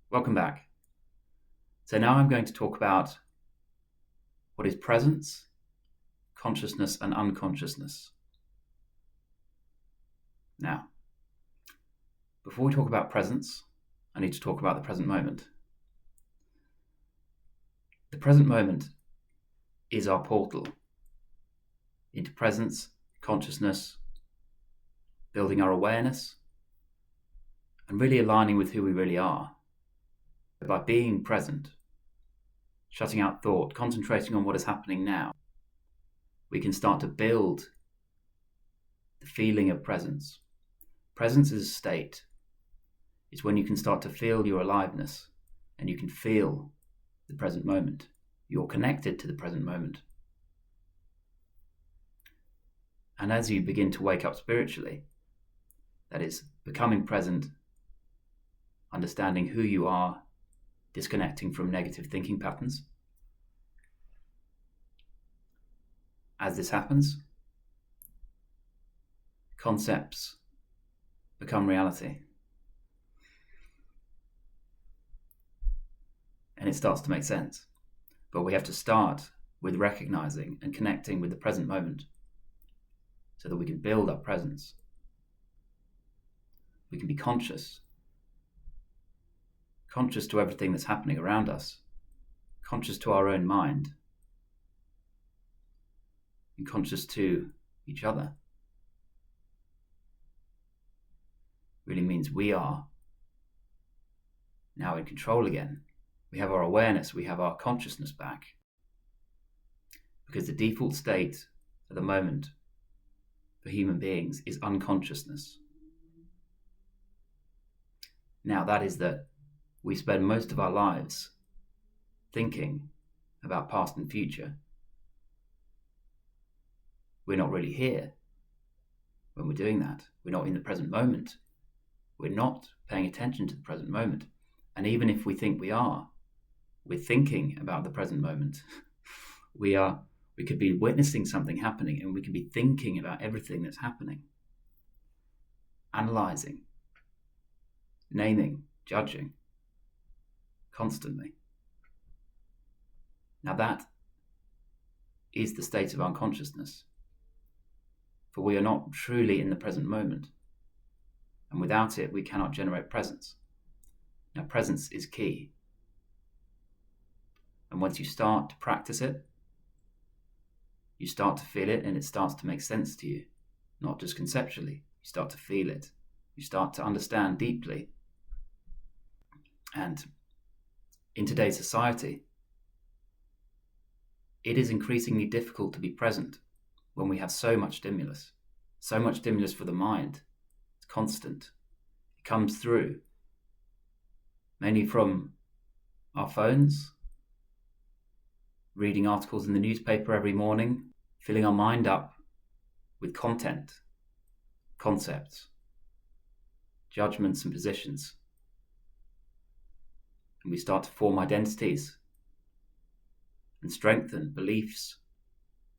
Welcome back. So now I'm going to talk about what is presence, consciousness, and unconsciousness. Now, before we talk about presence, I need to talk about the present moment. The present moment is our portal into presence, consciousness, building our awareness, and really aligning with who we really are. By being present, shutting out thought, concentrating on what is happening now, we can start to build the feeling of presence. Presence is a state. It's when you can start to feel your aliveness and you can feel the present moment. You're connected to the present moment. And as you begin to wake up spiritually, that is, becoming present, understanding who you are, disconnecting from negative thinking patterns. As this happens, concepts become reality. And it starts to make sense. But we have to start with recognizing and connecting with the present moment so that we can build our presence. We can be conscious to everything that's happening around us, conscious to our own mind, and conscious to each other. Really means we are now in control again. We have our awareness, we have our consciousness back. Because the default state at the moment for human beings is unconsciousness. Now that is that we spend most of our lives thinking about past and future. We're not really here when we're doing that. We're not in the present moment. We're not paying attention to the present moment. And even if we think we are, we're thinking about the present moment. We could be witnessing something happening and we could be thinking about everything that's happening. Analyzing, naming, judging, constantly. Now that is the state of unconsciousness. For we are not truly in the present moment. And without it, we cannot generate presence. Now, presence is key. And once you start to practice it, you start to feel it and it starts to make sense to you. Not just conceptually. You start to feel it. You start to understand deeply. And in today's society, it is increasingly difficult to be present when we have so much stimulus for the mind. It's constant. It comes through mainly from our phones, reading articles in the newspaper every morning, filling our mind up with content, concepts, judgments and positions. And we start to form identities and strengthen beliefs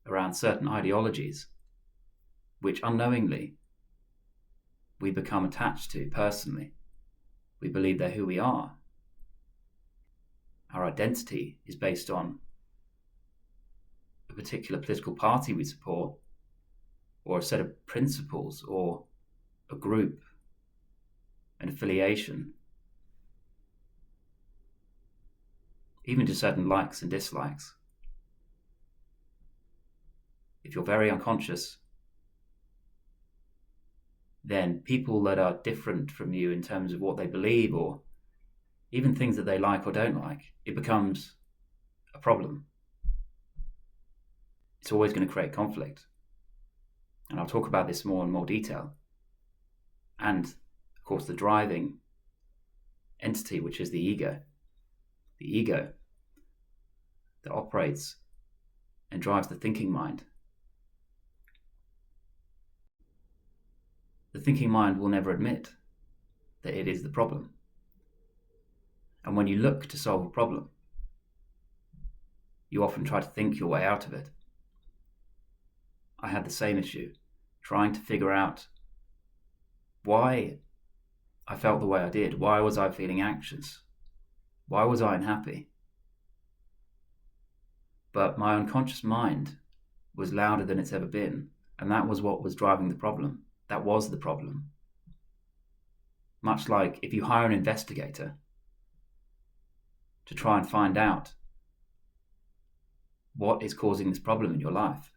around certain ideologies, which unknowingly we become attached to personally. We believe they're who we are. Our identity is based on a particular political party we support, or a set of principles, or a group, an affiliation, even to certain likes and dislikes. If you're very unconscious, then people that are different from you in terms of what they believe, or even things that they like or don't like, it becomes a problem. It's always going to create conflict. And I'll talk about this more in more detail. And, of course, the driving entity, which is the ego that operates and drives the thinking mind. The thinking mind will never admit that it is the problem. And when you look to solve a problem, you often try to think your way out of it. I had the same issue, trying to figure out why I felt the way I did. Why was I feeling anxious? Why was I unhappy? But my unconscious mind was louder than it's ever been, and that was what was driving the problem. That was the problem. Much like if you hire an investigator to try and find out what is causing this problem in your life.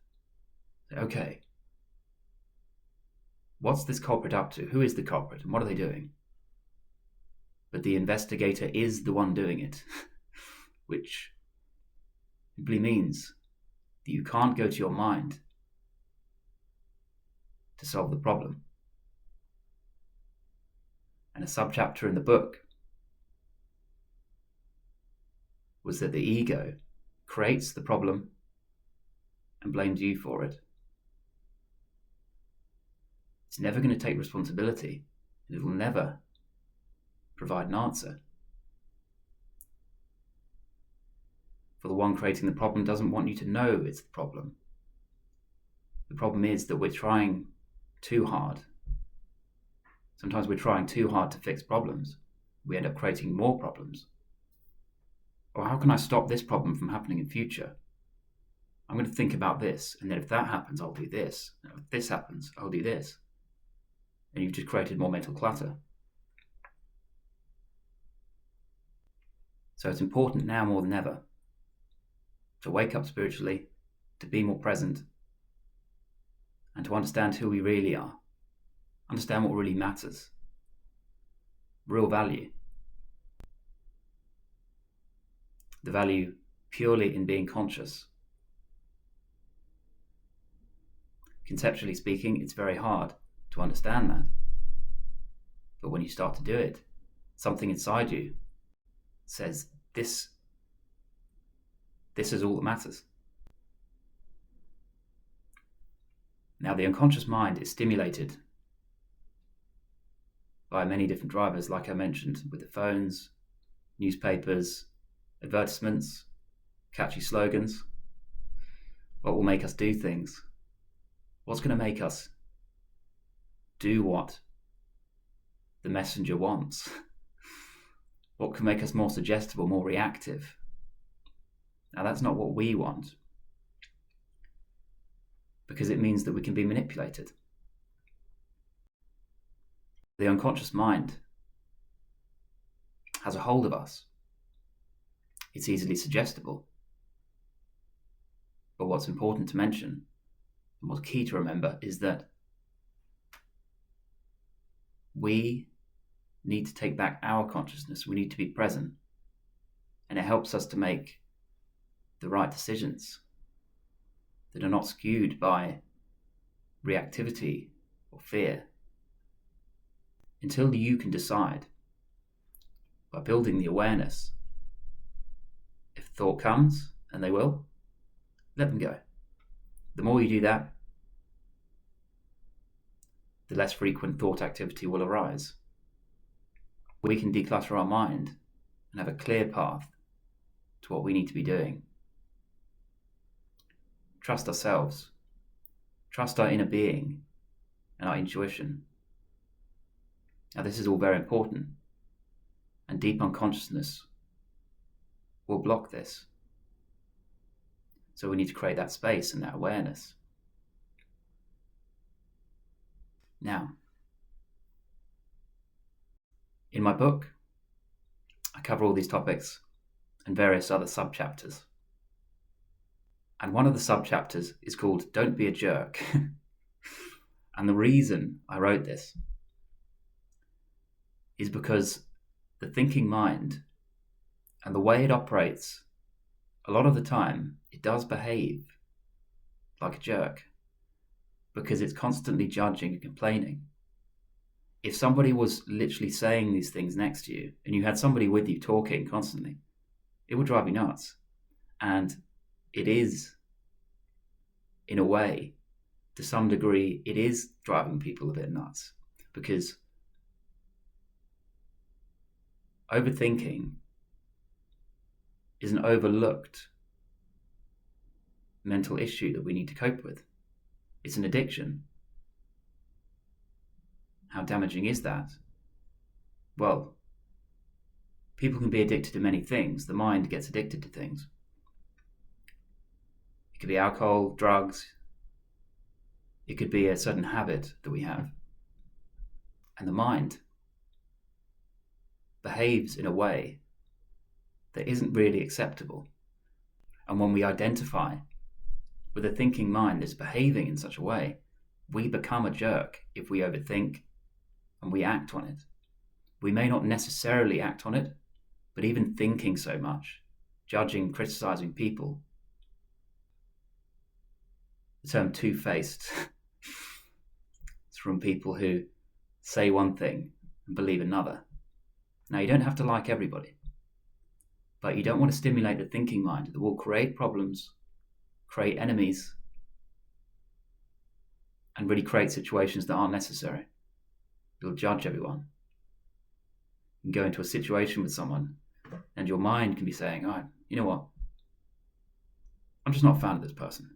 Okay, what's this culprit up to? Who is the culprit and what are they doing? But the investigator is the one doing it, which simply means that you can't go to your mind to solve the problem. And a subchapter in the book was that the ego creates the problem and blames you for it. It's never going to take responsibility, and it will never provide an answer. For the one creating the problem doesn't want you to know it's the problem. The problem is that we're trying too hard. Sometimes we're trying too hard to fix problems. We end up creating more problems. Or how can I stop this problem from happening in future? I'm going to think about this, and then if that happens, I'll do this. And if this happens, I'll do this. And you've just created more mental clutter. So it's important now more than ever to wake up spiritually, to be more present, and to understand who we really are. Understand what really matters. Real value. The value purely in being conscious. Conceptually speaking, it's very hard to understand that. But when you start to do it, something inside you says, this is all that matters. Now, the unconscious mind is stimulated by many different drivers, like I mentioned, with the phones, newspapers, advertisements, catchy slogans. What will make us do things? What's going to make us do what the messenger wants? What can make us more suggestible, more reactive? Now, that's not what we want, because it means that we can be manipulated. The unconscious mind has a hold of us. It's easily suggestible. But what's important to mention, and what's key to remember, is that we need to take back our consciousness. We need to be present. And it helps us to make the right decisions that are not skewed by reactivity or fear. Until you can decide, by building the awareness, if thought comes, and they will, let them go. The more you do that, the less frequent thought activity will arise. We can declutter our mind and have a clear path to what we need to be doing. Trust ourselves. Trust our inner being and our intuition. Now, this is all very important, and deep unconsciousness will block this. So we need to create that space and that awareness. Now, in my book, I cover all these topics and various other subchapters. And one of the subchapters is called Don't Be a Jerk. And the reason I wrote this is because the thinking mind and the way it operates, a lot of the time, it does behave like a jerk because it's constantly judging and complaining. If somebody was literally saying these things next to you and you had somebody with you talking constantly, it would drive you nuts. And it is, in a way, to some degree, it is driving people a bit nuts, because overthinking is an overlooked mental issue that we need to cope with. It's an addiction. How damaging is that? Well, People can be addicted to many things. The mind gets addicted to things. It could be alcohol, drugs. It could be a certain habit that we have. And the mind behaves in a way that isn't really acceptable. And when we identify with a thinking mind that's behaving in such a way, we become a jerk if we overthink and we act on it. We may not necessarily act on it, but even thinking so much, judging, criticizing people. The term two-faced it's from people who say one thing and believe another. Now, you don't have to like everybody, but you don't want to stimulate the thinking mind that will create problems, create enemies, and really create situations that aren't necessary. You'll judge everyone. You can go into a situation with someone and your mind can be saying, "All right, you know what? I'm just not a fan of this person.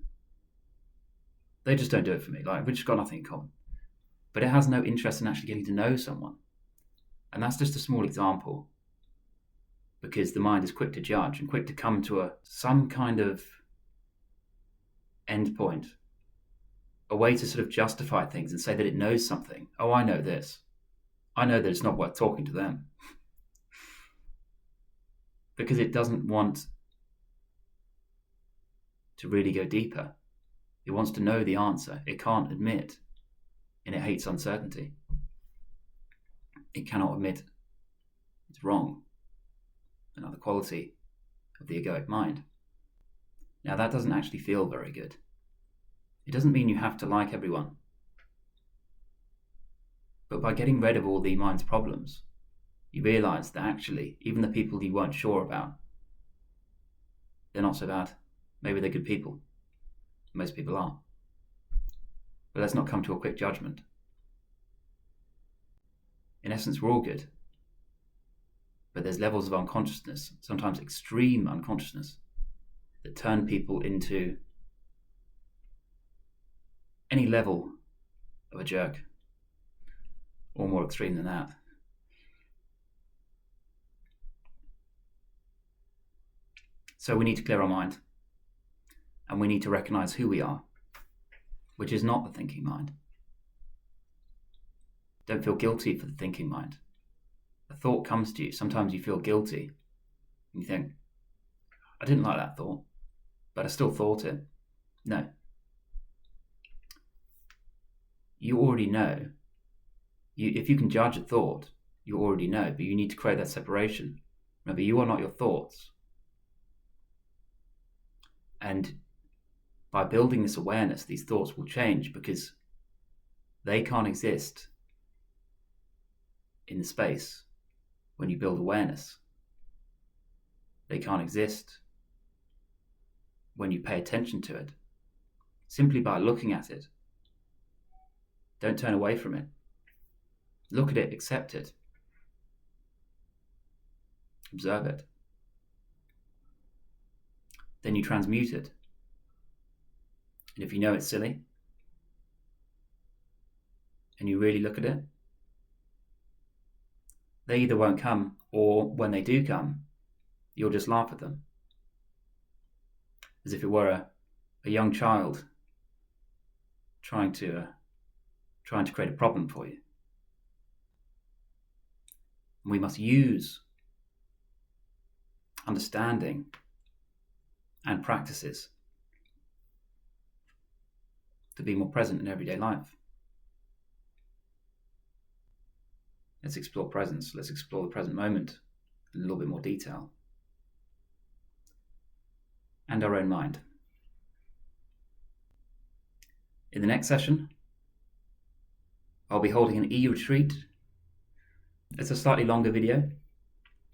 They just don't do it for me. Like, we've just got nothing in common." But it has no interest in actually getting to know someone. And that's just a small example, because the mind is quick to judge and quick to come to some kind of end point, a way to sort of justify things and say that it knows something. Oh, I know this. I know that it's not worth talking to them. Because it doesn't want to really go deeper. It wants to know the answer. It can't admit, and it hates uncertainty. It cannot admit it's wrong. Another quality of the egoic mind. Now, that doesn't actually feel very good. It doesn't mean you have to like everyone. But by getting rid of all the mind's problems, you realize that actually, even the people you weren't sure about, they're not so bad. Maybe they're good people. Most people are. But let's not come to a quick judgment. In essence, we're all good. But there's levels of unconsciousness, sometimes extreme unconsciousness, that turn people into any level of a jerk, or more extreme than that. So we need to clear our mind, and we need to recognize who we are, which is not the thinking mind. Don't feel guilty for the thinking mind. A thought comes to you, sometimes you feel guilty, and you think, I didn't like that thought, but I still thought it. No. You already know. If you can judge a thought, you already know, but you need to create that separation. Remember, you are not your thoughts. And by building this awareness, these thoughts will change, because they can't exist in the space when you build awareness. They can't exist when you pay attention to it, simply by looking at it. Don't turn away from it. Look at it, accept it, observe it. Then you transmute it. And if you know it's silly, and you really look at it, they either won't come, or when they do come, you'll just laugh at them. As if it were a young child trying to create a problem for you. We must use understanding and practices to be more present in everyday life. Let's explore presence. Let's explore the present moment in a little bit more detail. And our own mind. In the next session, I'll be holding an e-retreat. It's a slightly longer video,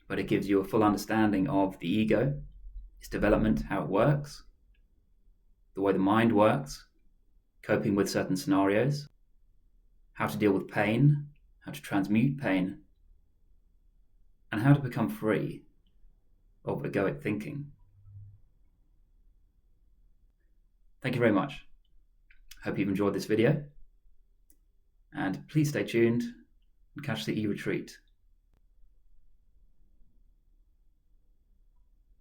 but it gives you a full understanding of the ego, its development, how it works, the way the mind works, coping with certain scenarios, how to deal with pain, how to transmute pain, and how to become free of egoic thinking. Thank you very much. Hope you've enjoyed this video, and please stay tuned and catch the e-retreat